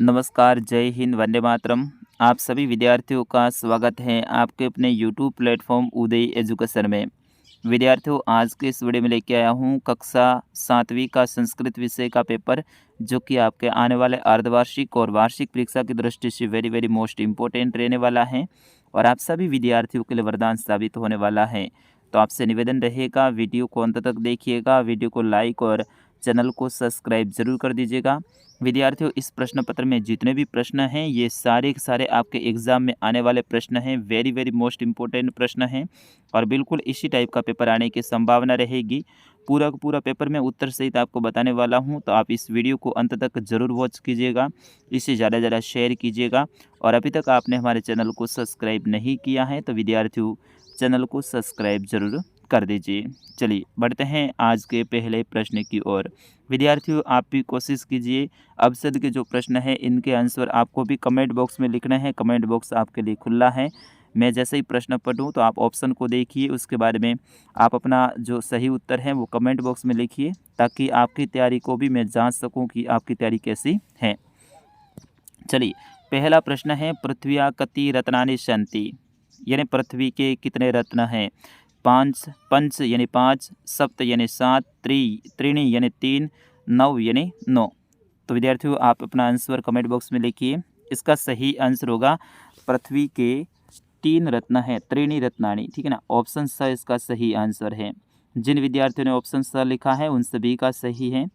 नमस्कार, जय हिंद, वंदे मातरम। आप सभी विद्यार्थियों का स्वागत है आपके अपने यूट्यूब प्लेटफॉर्म उदय एजुकेशन में। विद्यार्थियों, आज के इस वीडियो में लेके आया हूँ कक्षा 7वीं का संस्कृत विषय का पेपर, जो कि आपके आने वाले अर्धवार्षिक और वार्षिक परीक्षा की दृष्टि से वेरी वेरी मोस्ट इम्पोर्टेंट रहने वाला है और आप सभी विद्यार्थियों के लिए वरदान साबित होने वाला है। तो आपसे निवेदन रहेगा, वीडियो को अंत तक देखिएगा, वीडियो को लाइक और चैनल को सब्सक्राइब जरूर कर दीजिएगा। विद्यार्थियों, इस प्रश्न पत्र में जितने भी प्रश्न हैं ये सारे के सारे आपके एग्ज़ाम में आने वाले प्रश्न हैं, वेरी वेरी मोस्ट इम्पोर्टेंट प्रश्न हैं और बिल्कुल इसी टाइप का पेपर आने की संभावना रहेगी। पूरा का पूरा पेपर मैं उत्तर सहित आपको बताने वाला हूं, तो आप इस वीडियो को अंत तक ज़रूर वॉच कीजिएगा, इसे ज़्यादा ज़्यादा शेयर कीजिएगा और अभी तक आपने हमारे चैनल को सब्सक्राइब नहीं किया है तो विद्यार्थियों चैनल को सब्सक्राइब जरूर कर दीजिए। चलिए बढ़ते हैं आज के पहले प्रश्न की ओर। विद्यार्थियों, आप भी कोशिश कीजिए, अब सद के जो प्रश्न है इनके आंसर आपको भी कमेंट बॉक्स में लिखना है। कमेंट बॉक्स आपके लिए खुला है। मैं जैसे ही प्रश्न पढ़ूँ तो आप ऑप्शन को देखिए, उसके बाद में आप अपना जो सही उत्तर है वो कमेंट बॉक्स में लिखिए, ताकि आपकी तैयारी को भी मैं जांच सकूं कि आपकी तैयारी कैसी है। चलिए, पहला प्रश्न है, पृथ्व्या कति रत्नानि सन्ति, यानी पृथ्वी के कितने रत्न हैं। पाँच, पंच यानी 5, सप्त यानी 7, त्रीणी यानी 3, नव यानी 9। तो विद्यार्थियों, आप अपना आंसर कमेंट बॉक्स में लिखिए। इसका सही आंसर होगा पृथ्वी के 3 रत्न हैं, त्रीणी रत्नानि, ठीक है ना। ऑप्शन स इसका सही आंसर है। जिन विद्यार्थियों ने ऑप्शन स लिखा है उन सभी का सही है।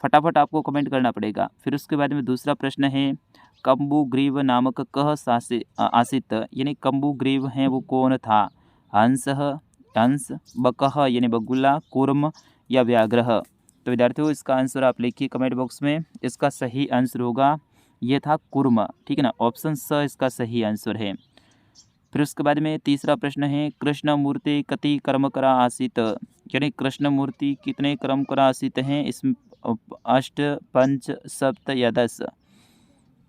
फटाफट आपको कमेंट करना पड़ेगा। फिर उसके बाद में दूसरा प्रश्न है, कम्बुग्रीव नामक कह आसित, यानी कम्बुग्रीव है वो कौन था। हंस, हंस, बकह यानी बगुला, कूर्म या व्याघ्र। तो विद्यार्थियों, इसका आंसर आप लिखिए कमेंट बॉक्स में। इसका सही आंसर होगा, ये था कूर्म, ठीक है ना। ऑप्शन स इसका सही आंसर है। फिर उसके बाद में तीसरा प्रश्न है, कृष्ण मूर्ति कति कर्म करा आसित, यानी कृष्ण मूर्ति कितने कर्म करा आसित हैं। इसमें 8, 5, 7 या 10।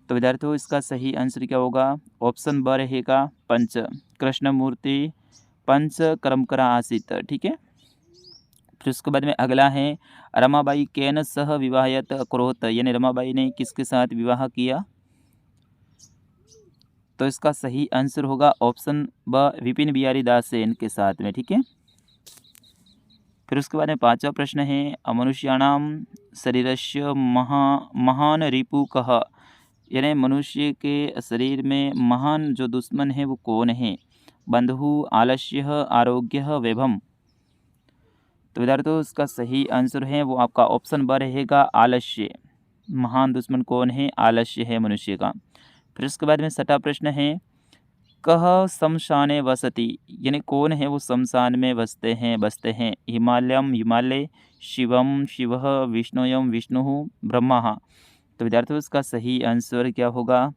तो विद्यार्थियों, इसका सही आंसर क्या होगा। ऑप्शन ब रहेगा पंच। कृष्ण मूर्ति पंच कर्म करा आसित, ठीक है। फिर उसके बाद में अगला है, रमाबाई केन सह विवाहयत अकरोत, यानी रमाबाई ने किसके साथ विवाह किया। तो इसका सही आंसर होगा ऑप्शन ब, विपिन बिहारी दास सेन के साथ में, ठीक है। फिर उसके बाद में पांचवा प्रश्न है, मनुष्याणाम शरीरस्य महान रिपु कह, यानी मनुष्य के शरीर में महान जो दुश्मन है वो कौन है। बंधु, आलस्य, आरोग्य, वैभव। तो विद्यार्थियों, इसका सही आंसर है वो आपका ऑप्शन ब रहेगा आलस्य। महान दुश्मन कौन है, आलस्य है मनुष्य का। फिर उसके बाद में छठा प्रश्न है, कह शमशाने वसति, यानी कौन है वो शमशान में बसते हैं। हिमालयम हिमालय, शिवम शिवः, विष्णुयम विष्णु, ब्रह्मा। तो विद्यार्थियों, इसका सही आंसर क्या होगा।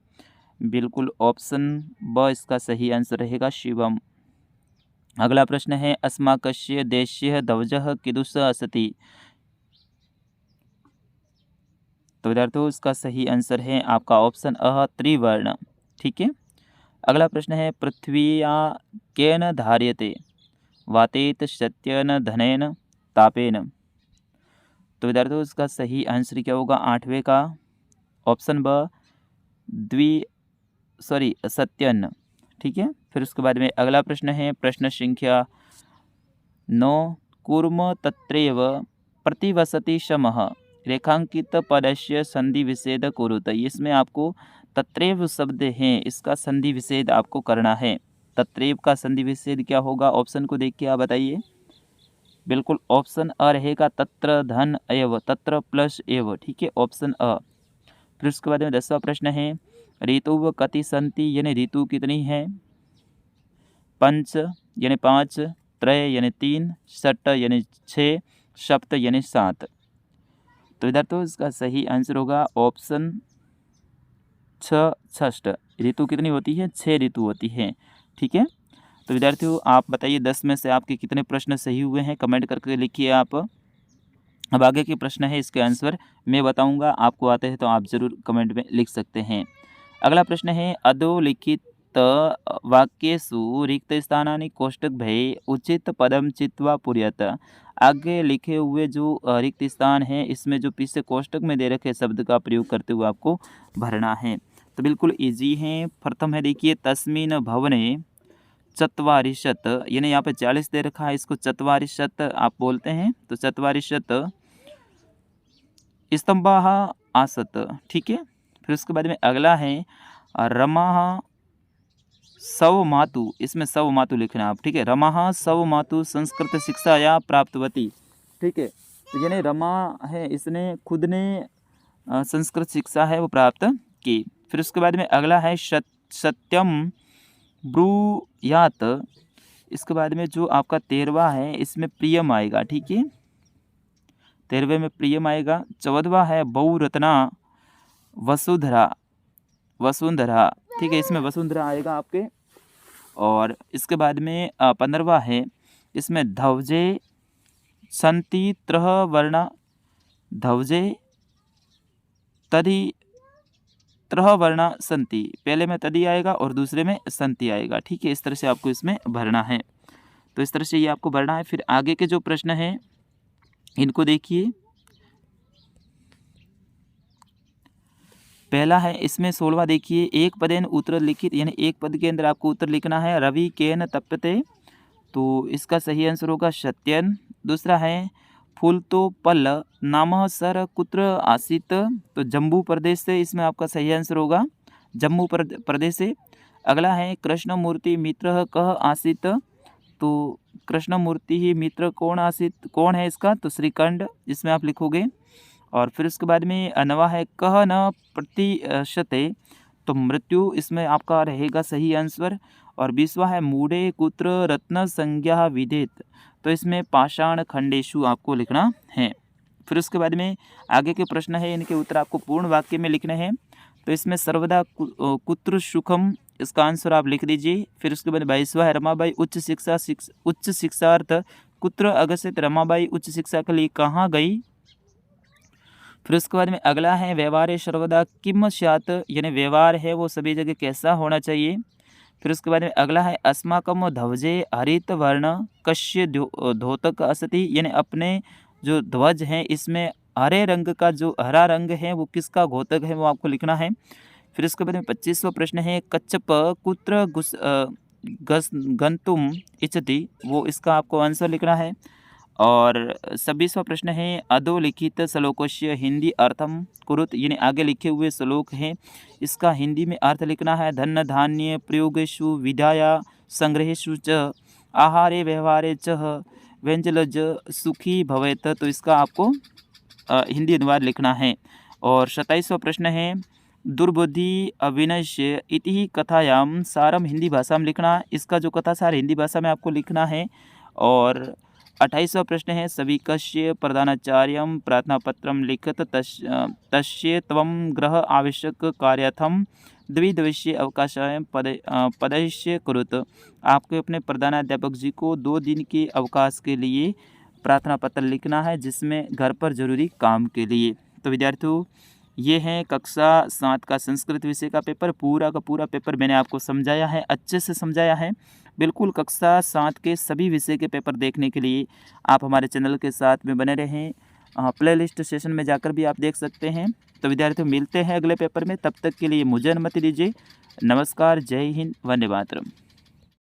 बिल्कुल ऑप्शन ब इसका सही आंसर रहेगा, शिवम। अगला प्रश्न है, अस्माकस्य देश्य ध्वजः कीदृश अस्ति। तो विद्यार्थियों, इसका सही आंसर है आपका ऑप्शन अ, त्रिवर्ण, ठीक है। अगला प्रश्न है, पृथ्व्या केन धार्यते, वातेन, शैत्येन, धनेन, तापेन। तो विद्यार्थियों, इसका सही आंसर क्या होगा, 8वें का ऑप्शन ब, सत्यन, ठीक है। फिर उसके बाद में अगला प्रश्न है, प्रश्न संख्या 9, कूर्म तत्रैव प्रतिवसति शमः, रेखांकित पदस्य संधि विच्छेद कुरुत। इसमें आपको तत्रैव शब्द है, इसका संधि विच्छेद आपको करना है। तत्रैव का संधि विच्छेद क्या होगा, ऑप्शन को देख के आप बताइए। बिल्कुल ऑप्शन अ रहेगा, तत्र धन एव, तत्र प्लस एव, ठीक है, ऑप्शन अ। फिर उसके बाद में 10वां प्रश्न है, ऋतु कति संति, यानी ऋतु कितनी है। पंच यानी 5, त्रय यानी 3, षट यानी 6, सप्त यानी 7। तो विद्यार्थियों, इसका सही आंसर होगा ऑप्शन 6, षष्ठ। ऋतु कितनी होती है, 6 ऋतु होती है, ठीक है। तो विद्यार्थियों, आप बताइए 10 में से आपके कितने प्रश्न सही हुए हैं, कमेंट करके लिखिए आप। अब आगे के प्रश्न है, इसके आंसर मैं बताऊंगा, आपको आते हैं तो आप ज़रूर कमेंट में लिख सकते हैं। अगला प्रश्न है, अधोलिखित उक्त वाक्येषु रिक्तस्थानानि कोष्ठकभये उचित पदम चित्वा पूरयत। आगे लिखे हुए जो रिक्त स्थान है इसमें जो पीछे कोष्ठक में दे रखे शब्द का प्रयोग करते हुए आपको भरना है। तो बिल्कुल इजी है। प्रथम है देखिए तस्मिन् भवने चत्वारिशत, यानी यहाँ पे 40 दे रखा है, इसको चत्वारिशत आप बोलते हैं, तो चत्वारिशत स्तंभाः आसत। ठीक है। फिर उसके बाद में अगला है रमाः सव मातु, इसमें सव मातु लिखना है आप। ठीक है। रमाः सव मातु संस्कृत शिक्षाया प्राप्तवती। ठीक है। तो यानी रमा है, इसने खुद ने संस्कृत शिक्षा है वो प्राप्त की। फिर उसके बाद में अगला है सत्यम ब्रूयात। इसके बाद में जो आपका 13वां है इसमें प्रियम आएगा। ठीक है। 13वें में प्रियम आएगा। 14वां है बहुरत्ना वसुंधरा, वसुंधरा। ठीक है। इसमें वसुंधरा आएगा आपके। और इसके बाद में 15वां है, इसमें धवजे संति त्रह वर्णा, धवजे तदि त्रह वर्णा संति। पहले में तदि आएगा और दूसरे में संति आएगा। ठीक है। इस तरह से आपको इसमें भरना है। तो इस तरह से ये आपको भरना है। फिर आगे के जो प्रश्न हैं इनको देखिए। पहला है इसमें 16वां देखिए, एक पदेन उत्तर लिखित, यानी एक पद के अंदर आपको उत्तर लिखना है। रवि केन तप्यते, तो इसका सही आंसर होगा सत्यन। दूसरा है फूल तो पल नामः सर कुत्र आसित, तो जम्मू प्रदेश से इसमें आपका सही आंसर होगा जम्मू प्रदेश से। अगला है कृष्ण मूर्ति मित्र कह आसित, तो कृष्ण मूर्ति ही मित्र कौन आसित, कौन है इसका, तो श्रीखंड, इसमें आप लिखोगे। और फिर उसके बाद में नवा है कह न प्रतिशते, तो मृत्यु इसमें आपका रहेगा सही आंसर। और 20वां है मूढ़े कुत्र रत्न संज्ञा विदित, तो इसमें पाषाण खंडेशु आपको लिखना है। फिर उसके बाद में आगे के प्रश्न है, इनके उत्तर आपको पूर्ण वाक्य में लिखने हैं। तो इसमें सर्वदा कुत्र सुखम, इसका आंसर आप लिख दीजिए। फिर उसके बाद 22वां है रमाबाई उच्च शिक्षार्थ कुत्र अगसित, रमाबाई उच्च शिक्षा के लिए कहाँ गई। फिर उसके बाद में अगला है व्यवहारे सर्वदा किम स्यात्, यानी व्यवहार है वो सभी जगह कैसा होना चाहिए। फिर उसके बाद में अगला है अस्माकम ध्वजे हरित वर्ण कश्य धोतक असति, यानी अपने जो ध्वज हैं इसमें हरे रंग का जो हरा रंग है वो किसका घोतक है वो आपको लिखना है। फिर उसके बाद में 25वां प्रश्न है कच्छप कुत्र गंतुम इच्छति, वो इसका आपको आंसर लिखना है। और 26वां प्रश्न है अधोलिखित श्लोकस्य हिंदी अर्थम कुरुत, यानी आगे लिखे हुए श्लोक हैं इसका हिंदी में अर्थ लिखना है। धन धान्य प्रयोगेषु विद्या संग्रहेषु च आहारे व्यवहारे च व्यंजलज सुखी भवेत, तो इसका आपको हिंदी अनुवाद लिखना है। और 27वां प्रश्न है दुर्बुद्धि अविनश्य इति कथायाम सारम, हिंदी भाषा में लिखना, इसका जो कथा सार हिंदी भाषा में आपको लिखना है। और 28वां प्रश्न है सविकस्य प्रधानाचार्यं प्रार्थना पत्रम लिखत तस्य त्वं ग्रह आवश्यक कार्यार्थम द्विदिवसीय अवकाशाय पदस्य कुरुत, आपको अपने प्रधानाध्यापक जी को 2 दिन के अवकाश के लिए प्रार्थना पत्र लिखना है, जिसमें घर पर जरूरी काम के लिए। तो विद्यार्थियों ये है कक्षा 7 का संस्कृत विषय का पेपर, पूरा का पूरा पेपर मैंने आपको समझाया है, अच्छे से समझाया है। बिल्कुल कक्षा 7 के सभी विषय के पेपर देखने के लिए आप हमारे चैनल के साथ में बने रहें। प्लेलिस्ट सेशन में जाकर भी आप देख सकते हैं। तो विद्यार्थियों मिलते हैं अगले पेपर में, तब तक के लिए मुझे अनुमति दीजिए। नमस्कार, जय हिंद, वंदे मातरम।